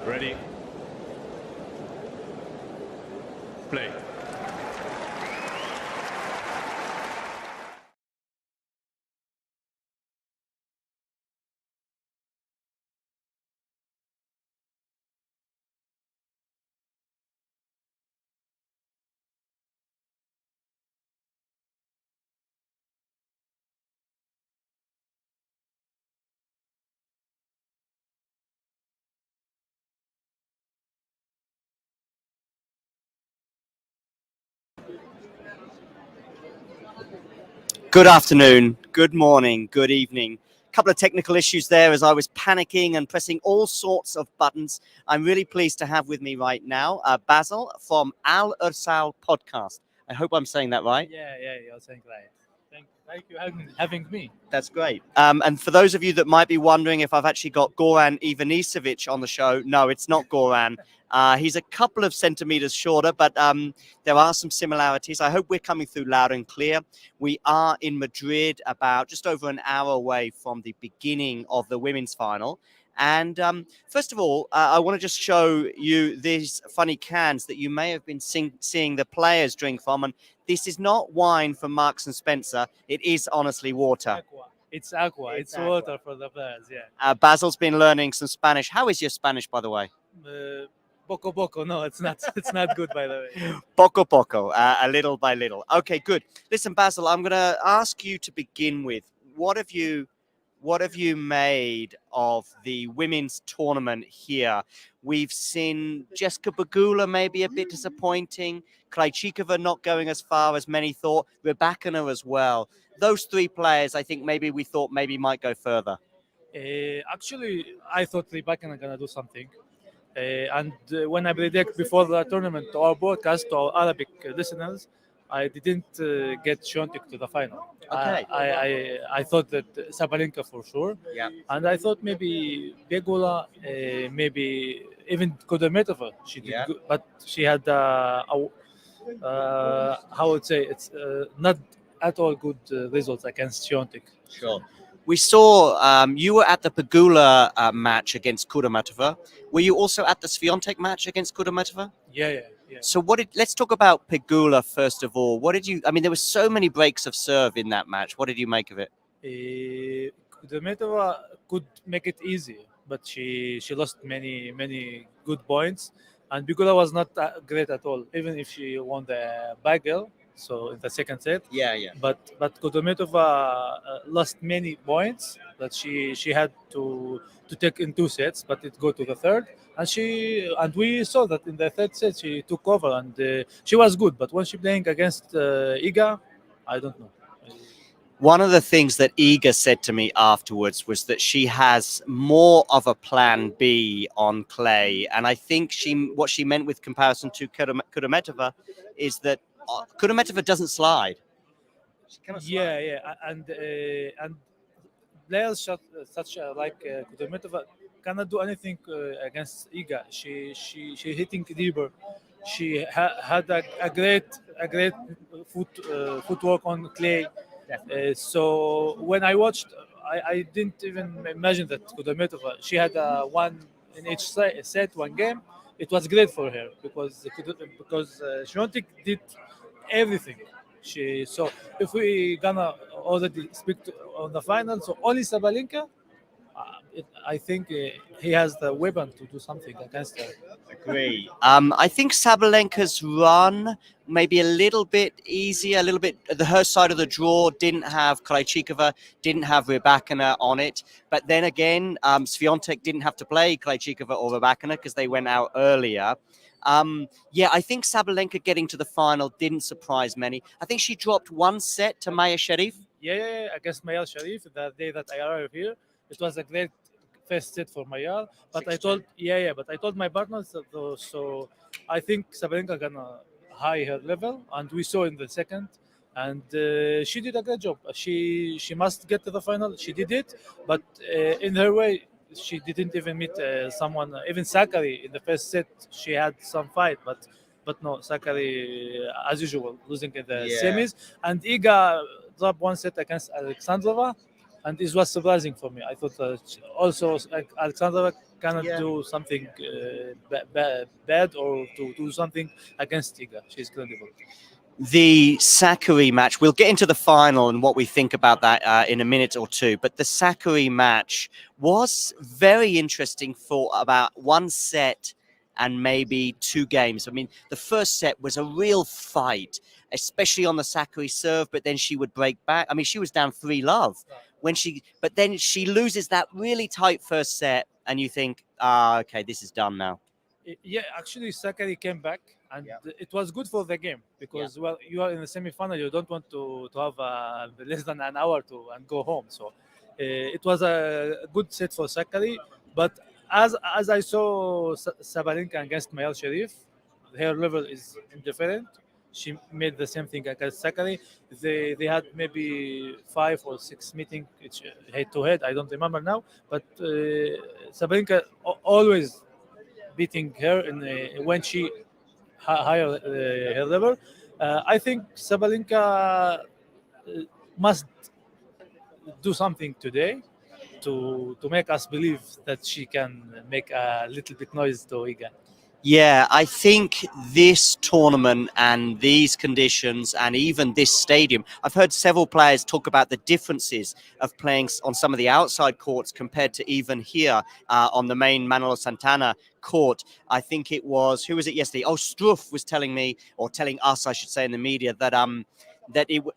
Ready. Play. Good afternoon, good morning, good evening. Couple of technical issues there as I was panicking and pressing all sorts of buttons. I'm really pleased to have with me right now Basel from AlErsal podcast. I hope I'm saying that right. Yeah, you're saying right. Thank you having me. That's great. And for those of you that might be wondering if I've actually got Goran Ivanisevic on the show, no, it's not Goran. He's a couple of centimeters shorter, but there are some similarities. I hope we're coming through loud and clear. We are in Madrid, about just over an hour away from the beginning of the women's final. And first of all, I want to just show you these funny cans that you may have been seeing the players drink from. And this is not wine from Marks and Spencer. It is honestly water. Aqua. It's aqua. It's water for the players. Yeah. Basil's been learning some Spanish. How is your Spanish, by the way? Poco. No, it's not. It's not good, by the way. Poco, a little by little. Okay, good. Listen, Basel, I'm going to ask you to begin with. What have you made of the women's tournament here? We've seen Jessica Pegula maybe a bit disappointing, Krejcikova not going as far as many thought, Rybakina as well. Those three players, I think we thought might go further. Actually, I thought Rybakina gonna do something. And when I predict before the tournament to our broadcast, to our Arabic listeners, I didn't get Swiatek to the final. Okay. I thought that Sabalenka for sure. Yeah. And I thought maybe Pegula, maybe even Kudermetova. She did good, but she had how would say it's not at all good results against Swiatek. Sure. We saw you were at the Pegula match against Kudermetova. Were you also at the Swiatek match against Kudermetova? Yeah. So let's talk about Pegula first of all. There were so many breaks of serve in that match. What did you make of it? Kudermetova could make it easy, but she lost many good points, and Pegula was not great at all. Even if she won the bagel, so in the second set. Yeah. But Kudermetova lost many points that she had to take in two sets, but it go to the third, and we saw that in the third set she took over and she was good. But when she playing against Iga, I don't know. One of the things that Iga said to me afterwards was that she has more of a plan B on clay, and I think what she meant with comparison to Kudermetova is that Kudermetova doesn't slide. She cannot slide. Yeah, and players such like Kudermetova cannot do anything against Iga. She hitting deeper. She had a great footwork on clay. So when I watched, I didn't even imagine that Kudermetova. She had one in each set, one game. It was great for her because Swiatek did everything. So if we gonna already speak on the final, so only Sabalenka, I think he has the weapon to do something against her. Agree. I think Sabalenka's run maybe a little bit easier, a little bit. Her side of the draw didn't have Krejcikova, didn't have Rybakina on it. But then again, Swiatek didn't have to play Krejcikova or Rybakina because they went out earlier. I think Sabalenka getting to the final didn't surprise many. I think she dropped one set to Maya Sharif. Yeah, against Maya Sharif the day that I arrived here. It was a great first set for Mayar, but I told my partners that so I think Sabalenka gonna high her level, and we saw in the second, and she did a great job. She must get to the final. She did it, but in her way, she didn't even meet someone. Even Sakari in the first set, she had some fight, but no, Sakari as usual losing in the semis, and Iga dropped one set against Alexandrova. And this was surprising for me. I thought also Alexandrova cannot Yeah. do something bad or to do something against Iga. She's credible. The Sakari match, we'll get into the final and what we think about that in a minute or two, but the Sakari match was very interesting for about one set and maybe two games. I mean, the first set was a real fight, especially on the Sakari serve, but then she would break back. I mean, she was down 3-love but then she loses that really tight first set and you think, okay, this is done now. Yeah, actually, Sakari came back, and it was good for the game because well, you are in the semi-final. You don't want to have less than an hour to and go home. So it was a good set for Sakari. But as I saw Sabalenka against Mayal Sharif, her level is different. She made the same thing against Sakari. They had maybe 5 or 6 meetings head to head. I don't remember now, but Sabalenka always beating her when she higher her level. I think Sabalenka must do something today to make us believe that she can make a little bit noise to Iga. Yeah, I think this tournament and these conditions and even this stadium, I've heard several players talk about the differences of playing on some of the outside courts compared to even here on the main Manolo Santana court. I think it was, who was it yesterday? Oh, Struff was telling me, or telling us, I should say, in the media that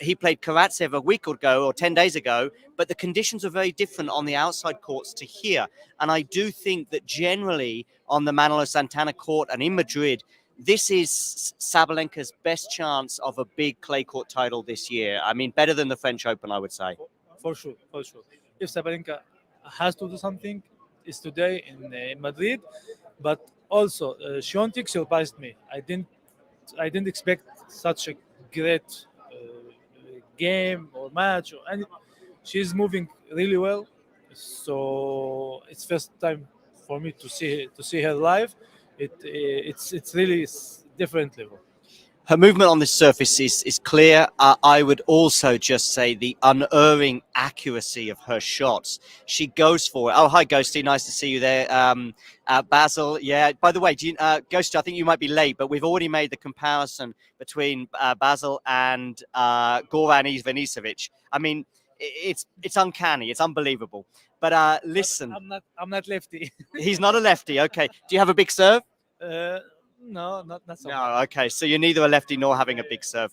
he played Karatsev a week ago or 10 days ago, but the conditions are very different on the outside courts to here. And I do think that generally on the Manolo Santana court and in Madrid, this is Sabalenka's best chance of a big clay court title this year. I mean, better than the French Open, I would say. For sure, for sure. If Sabalenka has to do something, it's today in Madrid. But also, Swiatek surprised me. I didn't expect such a great game or match or any. She's moving really well, so it's first time for me to see her live. It's really different level. Her movement on this surface is clear. I would also just say the unerring accuracy of her shots. She goes for it. Oh, hi, Ghosty. Nice to see you there. Basel, yeah. By the way, Ghosty, I think you might be late, but we've already made the comparison between Basel and Goran Ivanisevic. I mean, it's uncanny. It's unbelievable. But listen. I'm not lefty. He's not a lefty. Okay. Do you have a big serve? No, not so. No, okay. So you're neither a lefty nor having a big serve.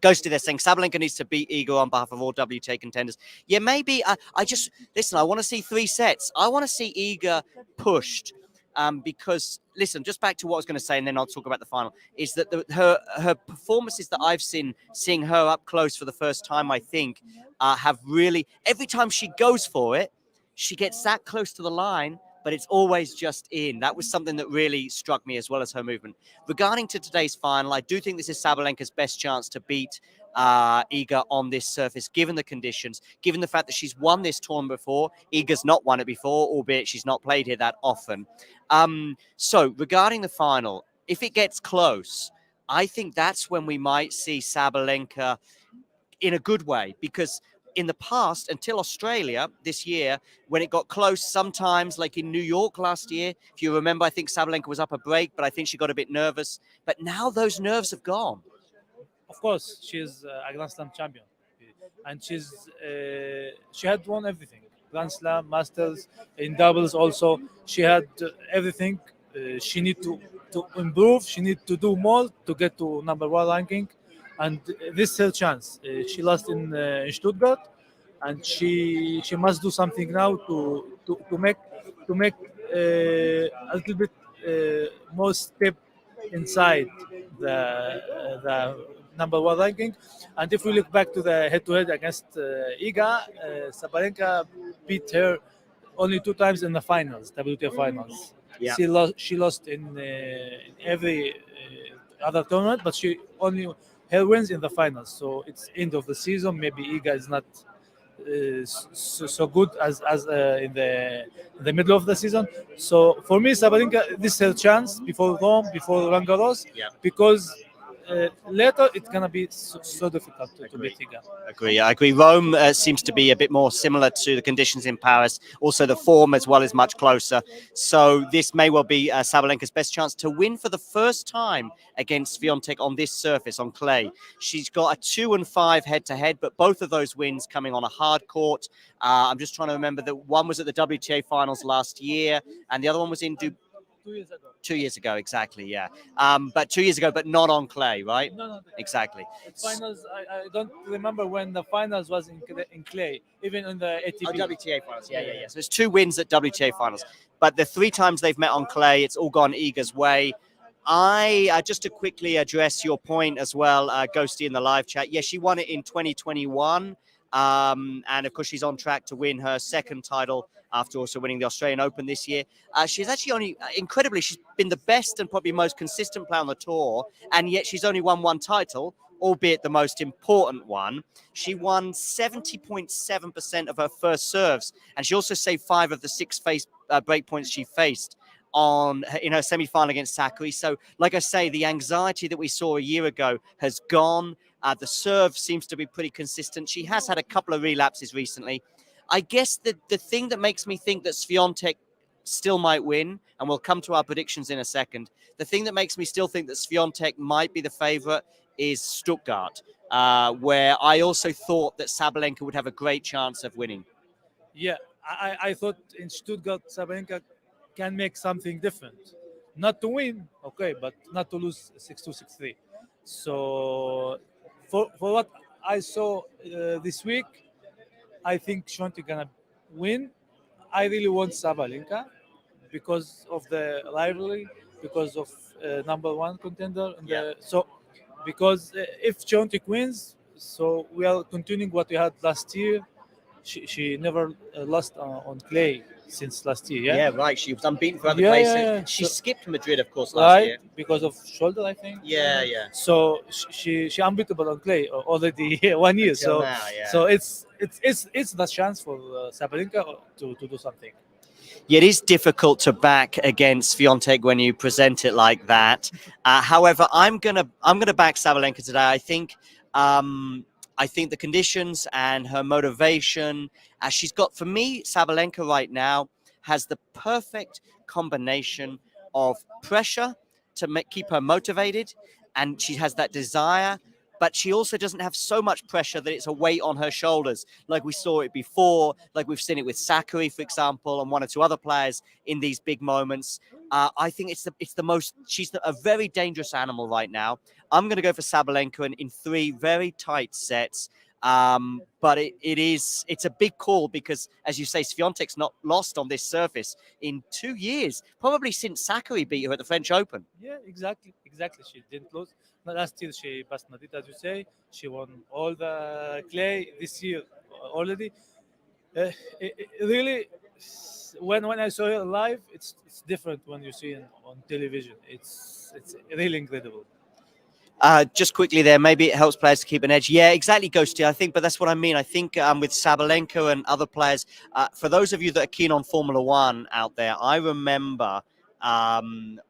Goes to this saying Sabalenka needs to beat Iga on behalf of all WTA contenders. Yeah, maybe. I just listen. I want to see 3 sets. I want to see Iga pushed because listen. Just back to what I was going to say, and then I'll talk about the final. Is that her performances that I've seen, seeing her up close for the first time, I think, have really every time she goes for it, she gets that close to the line. But it's always just in. That was something that really struck me as well as her movement. Regarding to today's final, I do think this is Sabalenka's best chance to beat Iga on this surface, given the conditions, given the fact that she's won this tournament before. Iga's not won it before, albeit she's not played here that often. So regarding the final, if it gets close, I think that's when we might see Sabalenka in a good way, because in the past, until Australia this year, when it got close, sometimes like in New York last year, if you remember, I think Sabalenka was up a break, but I think she got a bit nervous. But now those nerves have gone. Of course, she's a Grand Slam champion, and she had won everything: Grand Slam, Masters, in doubles also. She had everything. She need to improve. She need to do more to get to #1 ranking. And this is her chance. She lost in Stuttgart, and she must do something now to make a little bit more step inside the #1 ranking. And if we look back to the head-to-head against Iga, Sabalenka beat her only 2 times in the finals, WTA finals. Yeah. She lost in every other tournament, but she only her wins in the finals. So it's end of the season. Maybe Iga is not so good as in the middle of the season. So for me, Sabalenka, this is her chance before Rome, before Roland Garros, because later it's gonna be so difficult to beat Iga. I agree. Rome seems to be a bit more similar to the conditions in Paris. Also, the form as well is much closer. So this may well be Sabalenka's best chance to win for the first time against Swiatek on this surface, on clay. She's got a 2-5 head-to-head, but both of those wins coming on a hard court. I'm just trying to remember that one was at the WTA finals last year, and the other one was in 2 years ago. 2 years ago, exactly, yeah. But 2 years ago, but not on clay, right? No. Exactly. The finals, I don't remember when the finals was in clay, even in the ATP. Oh, WTA finals, yeah. So there's 2 wins at WTA finals. But the 3 times they've met on clay, it's all gone Iga's way. Just to quickly address your point as well, Ghosty in the live chat. Yeah, she won it in 2021. And of course, she's on track to win her second title after also winning the Australian Open this year. She's actually only, incredibly, she's been the best and probably most consistent player on the tour, and yet she's only won 1 title, albeit the most important one. She won 70.7% of her first serves, and she also saved 5 of the 6 break points she faced in her semi-final against Sakkari. So, like I say, the anxiety that we saw a year ago has gone. The serve seems to be pretty consistent. She has had a couple of relapses recently. I guess the thing that makes me think that Swiatek still might win, and we'll come to our predictions in a second, the thing that makes me still think that Swiatek might be the favorite is Stuttgart, where I also thought that Sabalenka would have a great chance of winning. Yeah, I thought in Stuttgart, Sabalenka can make something different. Not to win, okay, but not to lose 6-2, 6-3. So for what I saw this week, I think Swiatek gonna win. I really want Sabalenka because of the rivalry, because of number 1 contender. So because if Swiatek wins, so we are continuing what we had last year. She never lost on clay since last year. Yeah, right. She was unbeaten for other Yeah, places. yeah. She So- skipped Madrid, of course, last right, year. because of shoulder, I think. Yeah. So she unbeatable on clay already 1 year. Until So now, yeah. so it's the chance for Sabalenka to do something. Yeah, it is difficult to back against Swiatek when you present it like that. However, I'm gonna back Sabalenka today. I think the conditions and her motivation, she's got, for me, Sabalenka right now has the perfect combination of pressure to keep her motivated, and she has that desire, but she also doesn't have so much pressure that it's a weight on her shoulders, like we saw it before, like we've seen it with Sakkari, for example, and 1 or 2 other players in these big moments. I think she's a very dangerous animal right now. I'm going to go for Sabalenka in 3 very tight sets. But it's a big call because, as you say, Swiatek's not lost on this surface in 2 years, probably since Sakkari beat her at the French Open. Yeah, exactly. She didn't lose. Last year she passed Madrid, as you say. She won all the clay this year already. Really, when I saw her live, it's different when you see it on television. It's really incredible. Just quickly there, maybe it helps players to keep an edge. Yeah, exactly, Ghosty. I think, but that's what I mean. I think with Sabalenka and other players, for those of you that are keen on Formula One out there, I remember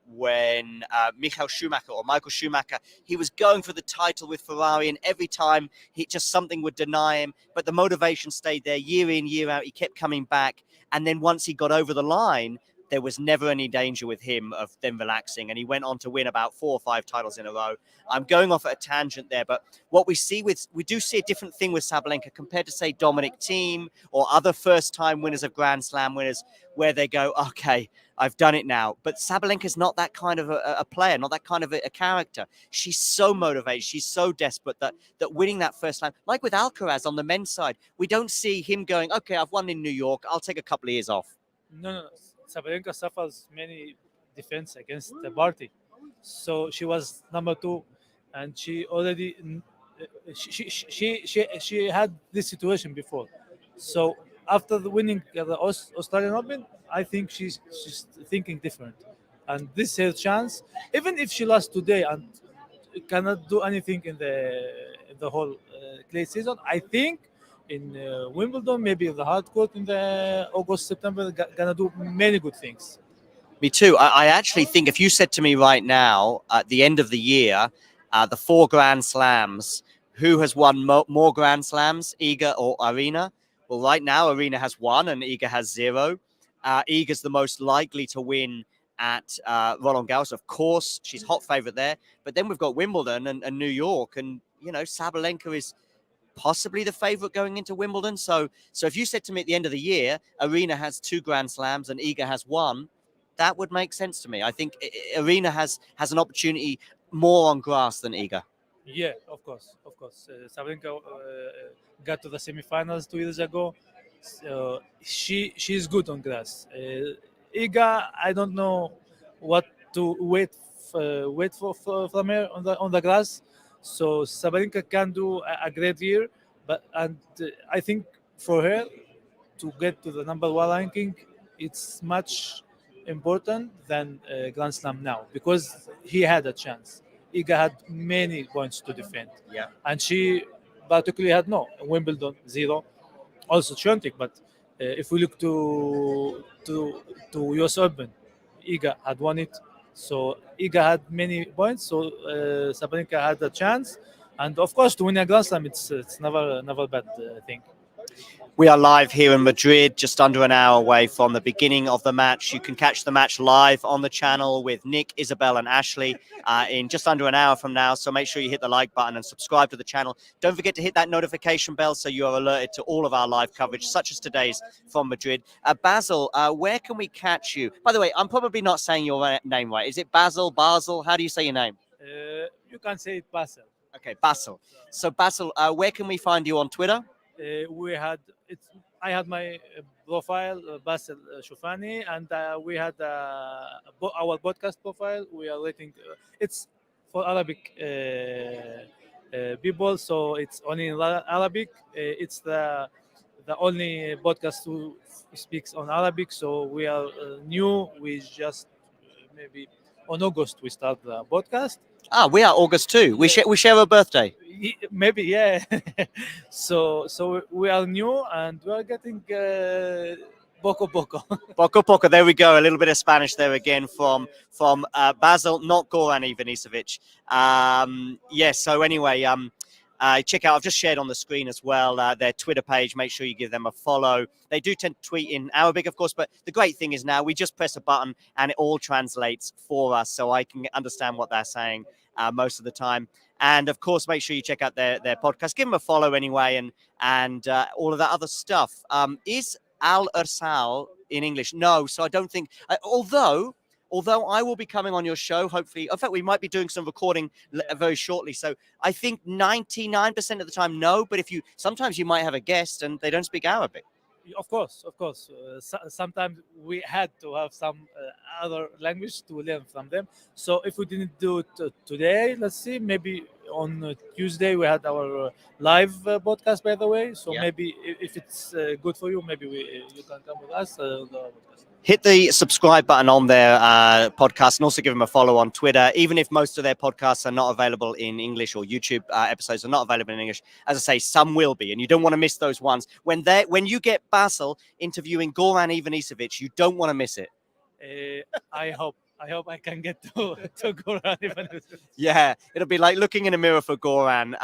when Michael Schumacher, he was going for the title with Ferrari, and every time something would deny him, but the motivation stayed there year in, year out. He kept coming back, and then once he got over the line, there was never any danger with him of them relaxing, and he went on to win about 4 or 5 titles in a row. I'm going off at a tangent there, but what we do see a different thing with Sabalenka compared to, say, Dominic Thiem or other first-time winners of Grand Slam winners, where they go, okay, I've done it now. But Sabalenka's not that kind of a player, not that kind of a character. She's so motivated, she's so desperate that winning that first slam, like with Alcaraz on the men's side, we don't see him going, okay, I've won in New York, I'll take a couple of years off. No. Sabalenka suffers many defense against the party. So she was number 2, and she already she had this situation before. So after the winning the Australian Open, I think she's thinking different, and this is her chance. Even if she lost today and cannot do anything in the whole clay season, I think in Wimbledon, maybe the hard court in the August, September, gonna do many good things. Me too. I actually think if you said to me right now at the end of the year, the 4 Grand Slams. Who has won more Grand Slams, Iga or Aryna? Well, right now, Aryna has 1 and Iga has 0. Iga's the most likely to win at Roland Garros. Of course, she's hot favorite there. But then we've got Wimbledon and New York. And, you know, Sabalenka is possibly the favorite going into Wimbledon. So if you said to me at the end of the year, Aryna has 2 Grand Slams and Iga has 1, that would make sense to me. I think Aryna has an opportunity more on grass than Iga. Yeah, of course. Sabalenka got to the semifinals 2 years ago. So she's good on grass. Iga, I don't know what to wait for from her on the grass. So Sabalenka can do a great year, but I think for her to get to the number 1 ranking, it's much important than Grand Slam now because he had a chance. Iga had many points to defend. Yeah. And she particularly had no. Wimbledon 0, also Swiatek. But if we look to US Open, Iga had won it. So Iga had many points. So Sabalenka had a chance. And of course, to win a Grand Slam, it's never bad thing. We are live here in Madrid, just under an hour away from the beginning of the match. You can catch the match live on the channel with Nick, Isabel, and Ashley in just under an hour from now. So make sure you hit the like button and subscribe to the channel. Don't forget to hit that notification bell so you are alerted to all of our live coverage, such as today's from Madrid. Basel, where can we catch you? By the way, I'm probably not saying your name right. Is it Basel? How do you say your name? You can say it Basel. Okay, Basel. So Basel, where can we find you on Twitter? I had my profile, Basel Shofani, and we had our podcast profile. We are rating. It's for Arabic people, so it's only in Arabic. It's the only podcast who speaks on Arabic. So we are new. We just maybe on August we start the podcast. We are August too. We share a birthday. Maybe, yeah. So we are new and we are getting poco. Poco poco. There we go. A little bit of Spanish there again from Basel, not Goran Ivanisevic. Yes. So anyway, check out. I've just shared on the screen as well their Twitter page. Make sure you give them a follow. They do tend to tweet in Arabic, of course, but the great thing is now we just press a button and it all translates for us, so I can understand what they're saying most of the time. And of course, make sure you check out their podcast. Give them a follow anyway, and all of that other stuff. Is AlErsal in English? No, so I don't think. Although I will be coming on your show, hopefully. In fact, we might be doing some recording very shortly. So I think 99% of the time, no. But sometimes you might have a guest and they don't speak Arabic. Of course. Sometimes we had to have some other language to learn from them. So if we didn't do it today, let's see, maybe on Tuesday we had our live podcast, by the way. So maybe if it's good for you, maybe you can come with us. Hit the subscribe button on their podcast and also give them a follow on Twitter. Even if most of their podcasts are not available in English or YouTube episodes are not available in English, as I say, some will be, and you don't want to miss those ones. When you get Basel interviewing Goran Ivanisevic, you don't want to miss it. I hope I can get to Goran Ivanisevic. Yeah, it'll be like looking in a mirror for Goran.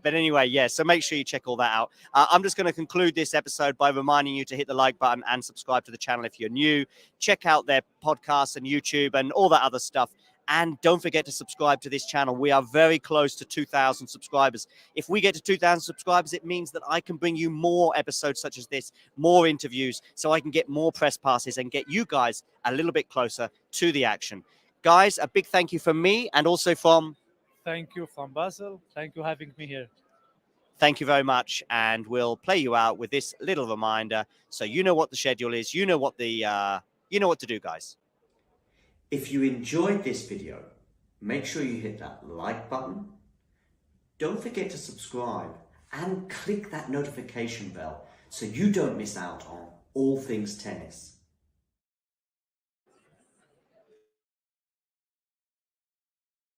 But anyway, yeah, so make sure you check all that out. I'm just going to conclude this episode by reminding you to hit the like button and subscribe to the channel if you're new. Check out their podcasts and YouTube and all that other stuff. And don't forget to subscribe to this channel. We are very close to 2,000 subscribers. If we get to 2,000 subscribers, it means that I can bring you more episodes such as this, more interviews, so I can get more press passes and get you guys a little bit closer to the action. Guys, a big thank you from me and also from... Thank you from Basel. Thank you for having me here. Thank you very much. And we'll play you out with this little reminder so you know what the schedule is. You know what to do, guys. If you enjoyed this video, make sure you hit that like button. Don't forget to subscribe and click that notification bell so you don't miss out on all things tennis.